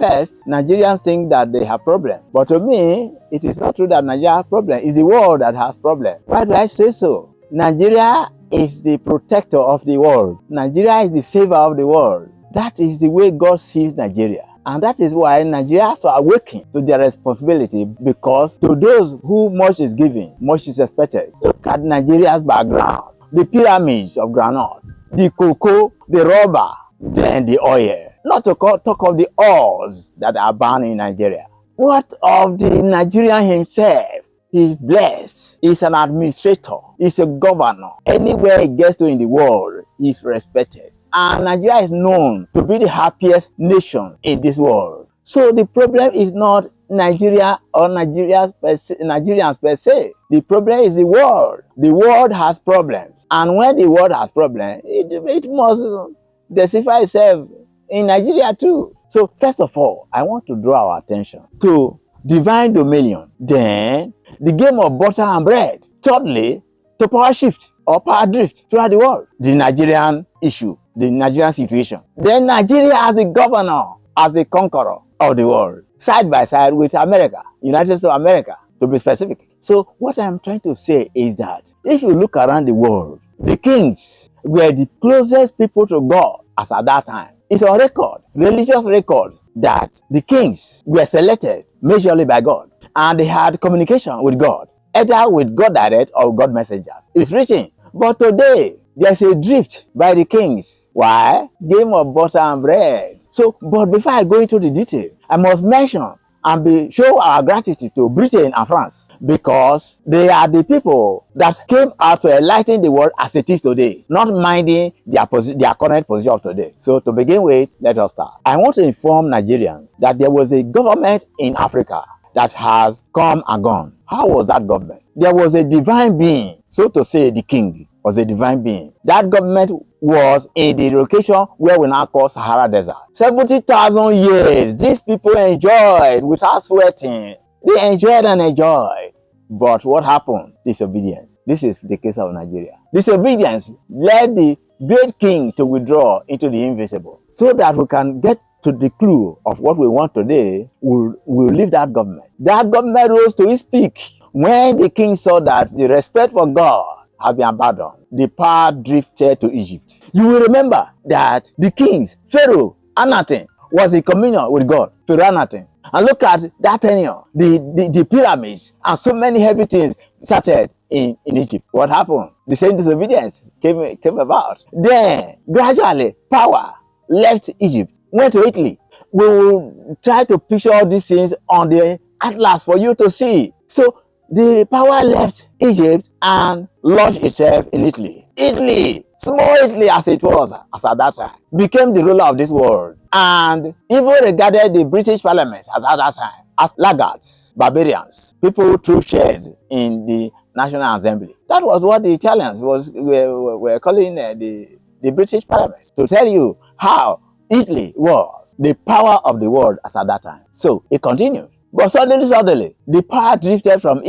first, Nigerians think that they have problems. But to me, it is not true that Nigeria has problems. It's the world that has problems. Why do I say so? Nigeria is the protector of the world. Nigeria is the savior of the world. That is the way God sees Nigeria. And that is why Nigeria has to awaken to their responsibility, because to those who much is given, much is expected. Look at Nigeria's background. The pyramids of granite, the cocoa, the rubber, then the oil. Not to talk of the ores that are bound in Nigeria. What of the Nigerian himself? He's blessed. He's an administrator. He's a governor. Anywhere he gets to in the world, he's respected. And Nigeria is known to be the happiest nation in this world. So the problem is not Nigeria or Nigerians per se. The problem is the world. The world has problems. And when the world has problems, it must densify itself in Nigeria too. So first of all, I want to draw our attention to divine dominion. Then the game of butter and bread. Thirdly, to power shift or power drift throughout the world. The Nigerian issue, the Nigerian situation. Then Nigeria as the governor, as the conqueror of the world, side by side with America, United States of America, to be specific. So what I'm trying to say is that if you look around the world, the kings were the closest people to God as at that time. It's on record, religious record, that the kings were selected majorly by God, and they had communication with God, either with God direct or God messengers. It's written. But today, there's a drift by the kings. Why? Game of butter and bread. So, but before I go into the detail, I must mention and show our gratitude to Britain and France, because they are the people that came out to enlighten the world as it is today, not minding their current position of today. So to begin with, let us start. I want to inform Nigerians that there was a government in Africa that has come and gone. How was that government? There was a divine being, so to say, the king was a divine being. That government was in the location where we now call Sahara Desert. 70,000 years, these people enjoyed without sweating. They enjoyed and enjoyed. But what happened? Disobedience. This is the case of Nigeria. Disobedience led the great king to withdraw into the invisible. So that we can get to the clue of what we want today, we'll leave that government. That government rose to its peak when the king saw that the respect for God had been abandoned. The power drifted to Egypt. You will remember that the kings, Pharaoh, Anaten, was in communion with God. Pharaoh Anaten. And look at that tenure, the pyramids, and so many heavy things started in Egypt. What happened? The same disobedience came about. Then, gradually, power left Egypt, went to Italy. We will try to picture all these things on the atlas for you to see. So, the power left Egypt and lodged itself in Italy. Italy, small Italy as it was as at that time, became the ruler of this world, and even regarded the British Parliament as at that time as laggards, barbarians, people who threw shares in the National Assembly. That was what the Italians were calling the British Parliament, to tell you how Italy was the power of the world as at that time. So it continued. But suddenly, the power drifted from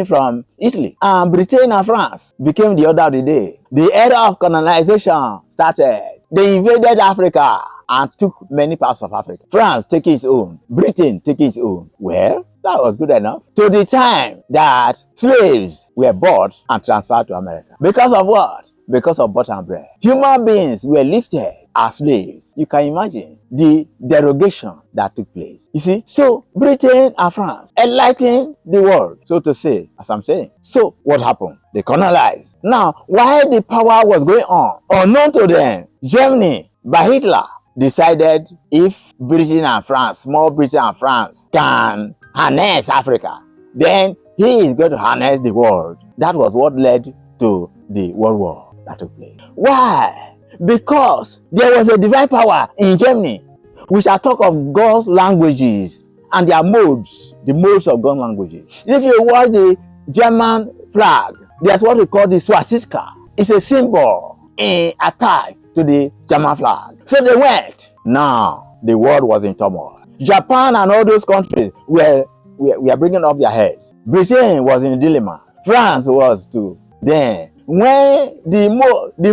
from Italy. And Britain and France became the order of the day. The era of colonization started. They invaded Africa and took many parts of Africa. France taking its own. Britain taking its own. Well, that was good enough. To the time that slaves were bought and transferred to America. Because of what? Because of butter and bread. Human beings were lifted as slaves. You can imagine the derogation that took place. You see, so Britain and France enlightened the world, so to say, as I'm saying. So what happened? They colonized. Now, while the power was going on, unknown to them, Germany, by Hitler, decided if Britain and France, small Britain and France, can harness Africa, then he is going to harness the world. That was what led to the World War that took place. Why? Because there was a divine power in Germany. We shall talk of God's languages and their modes, the modes of God's languages. If you watch the German flag, there's what we call the swastika. It's a symbol attached to the German flag. So they went. Now, the world was in turmoil. Japan and all those countries were bringing up their heads. Britain was in a dilemma. France was too. Then, when the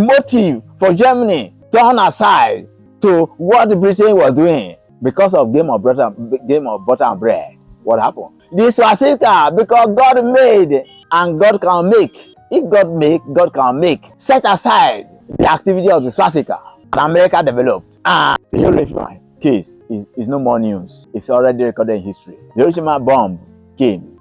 motive for Germany turned aside to what Britain was doing, because of game of butter and bread. What happened? The swastika, because God made and God can make. If God make, God can make. Set aside the activity of the swastika and America developed. And the Hiroshima case is no more news. It's already recorded in history. The Hiroshima bomb came,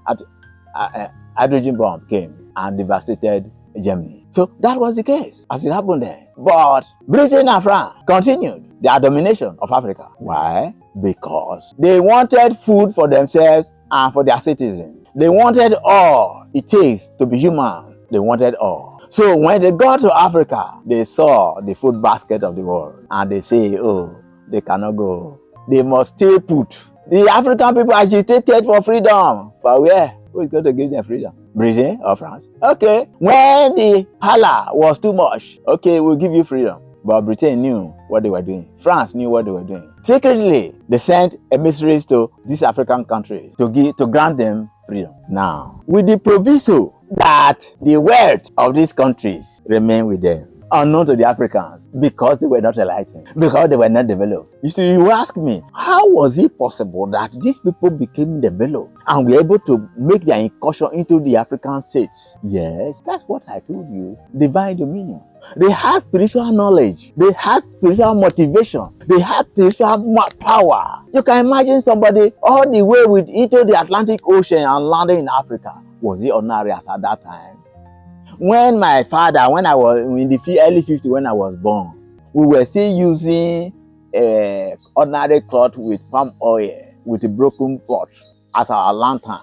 hydrogen bomb came and devastated Germany. So that was the case as it happened there. But Britain and France continued their domination of Africa. Why? Because they wanted food for themselves and for their citizens. They wanted all it takes to be human. They wanted all. So when they got to Africa, they saw the food basket of the world and they say, oh, they cannot go. They must stay put. The African people agitated for freedom. For where? Who is going to give them freedom? Britain or France? Okay. When the holla was too much, okay, we'll give you freedom. But Britain knew what they were doing. France knew what they were doing. Secretly, they sent emissaries to these African countries to grant them freedom. Now, with the proviso that the wealth of these countries remain with them, unknown to the Africans, because they were not enlightened, because they were not developed. You see, you ask me, how was it possible that these people became developed and were able to make their incursion into the African states? Yes, that's what I told you. Divine dominion. They had spiritual knowledge. They had spiritual motivation. They had spiritual power. You can imagine somebody all the way into the Atlantic Ocean and landing in Africa. Was he ordinary as at that time? When my father, when I was in the early 50s, when I was born, we were still using ordinary cloth with palm oil, with a broken pot as our lantern.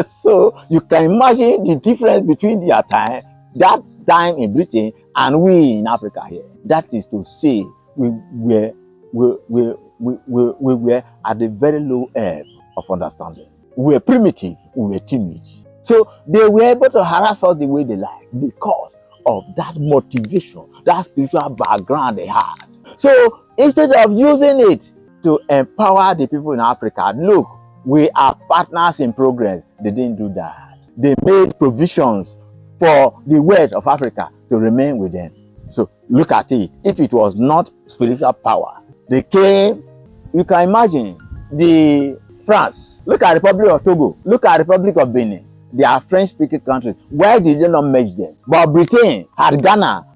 So you can imagine the difference between that time in Britain and we in Africa here. That is to say, we were at the very low ebb of understanding. We were primitive, we were timid. So they were able to harass us the way they like because of that motivation, that spiritual background they had. So instead of using it to empower the people in Africa, look, we are partners in progress. They didn't do that. They made provisions for the wealth of Africa to remain with them. So look at it. If it was not spiritual power, they came, you can imagine the France, look at the Republic of Togo, look at the Republic of Benin. They are French-speaking countries. Why did they not merge them? But Britain had Ghana,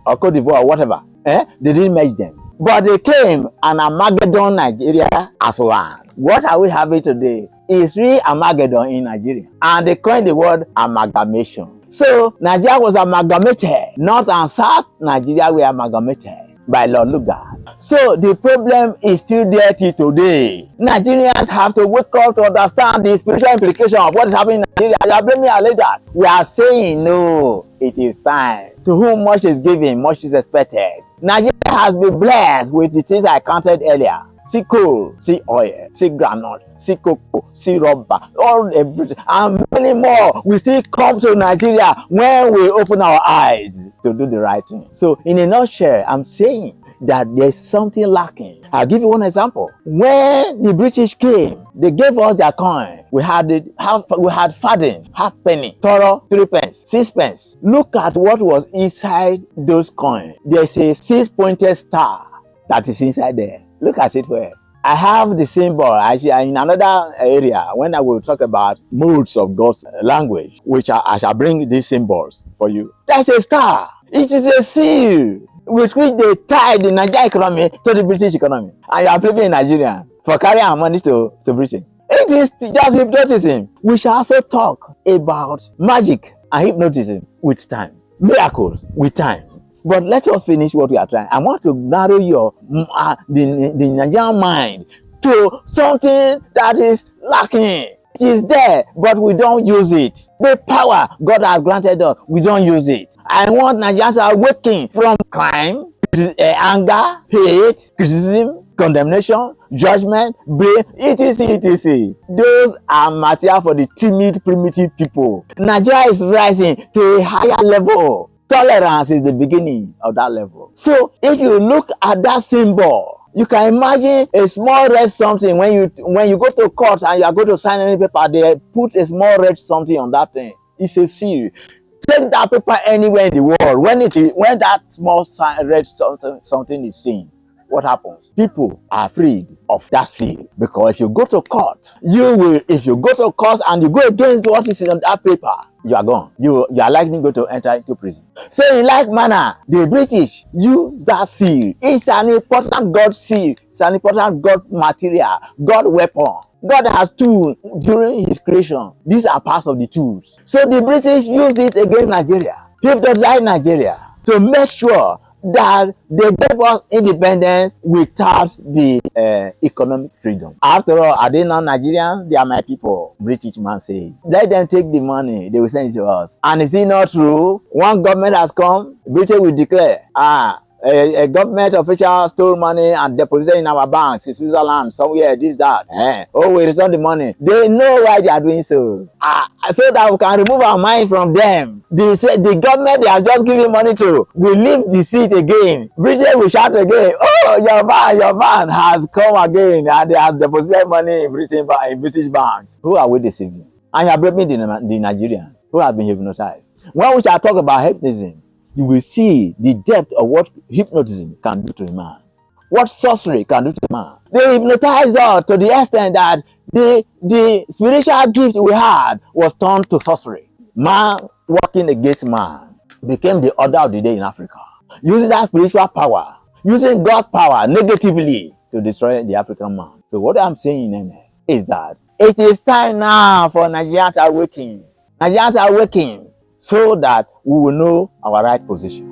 or Cote d'Ivoire, or whatever. They didn't merge them. But they came and Armageddon Nigeria as one. What are we having today is real Armageddon in Nigeria. And they coined the word amalgamation. So Nigeria was amalgamated. North and South Nigeria were amalgamated by Lord Lugard. So the problem is still there till today. Nigerians have to wake up to understand the spiritual implication of what is happening in Nigeria. You are blaming our leaders. We are saying no, it is time. To whom much is given, much is expected. Nigeria has been blessed with the things I counted earlier. See coal, see oil, see granite, see cocoa, see rubber, everything, and many more. We still come to Nigeria when we open our eyes to do the right thing. So in a nutshell, I'm saying that there's something lacking. I'll give you one example. When the British came, they gave us their coin. We had farthing, half penny, thorough, 3 pence, 6 pence. Look at what was inside those coins. There's a 6-pointed star that is inside there. Look at it where. I have the symbol actually in another area when I will talk about modes of God's language, which I shall bring these symbols for you. There's a star. It is a seal with which they tied the Nigerian economy to the British economy. And you are living in Nigeria for carrying our money to Britain. It is just hypnotism. We shall also talk about magic and hypnotism with time. Miracles with time. But let us finish what we are trying. I want to narrow the Nigerian mind to something that is lacking. It is there, but we don't use it. The power God has granted us, we don't use it. I want Nigerians to awaken from crime, anger, hate, criticism, condemnation, judgment, blame, etc. Those are material for the timid, primitive people. Nigeria is rising to a higher level. Tolerance is the beginning of that level. So if you look at that symbol, you can imagine a small red something. When you go to court and you are going to sign any paper, they put a small red something on that thing. It's a seal. Take that paper anywhere in the world. When that small red something is seen, what happens? People are afraid of that seal, because if you go to court, if you go to court and you go against what is on that paper, you are gone. You are likely going to enter into prison. So in like manner, the British use that seal. It's an important God seal. It's an important God material, God weapon. God has tools during his creation. These are parts of the tools. So the British used it against Nigeria, hypnotized Nigeria, to make sure that they gave us independence without the economic freedom. After all, are they not Nigerians? They are my people. British man says, let them take the money, they will send it to us. And is it not true? One government has come, Britain will declare, a government official stole money and deposited in our banks in Switzerland, somewhere, this, that. Oh, we return the money. They know why they are doing so. So that we can remove our mind from them. The government they are just giving money to will leave the seat again. Britain will shout again, oh, your man has come again and they have deposited money in British banks. Who are we deceiving? And you are blaming the Nigerians who have been hypnotized. When we shall talk about hypnotism, you will see the depth of what hypnotism can do to a man, what sorcery can do to a man. They hypnotize us to the extent that the spiritual gift we had was turned to sorcery. Man working against man became the order of the day in Africa, using that spiritual power, using God's power negatively to destroy the African man. So what I'm saying in is that it is time now for Nigerians to awaken. Nigerians are awakening, so that we will know our right position.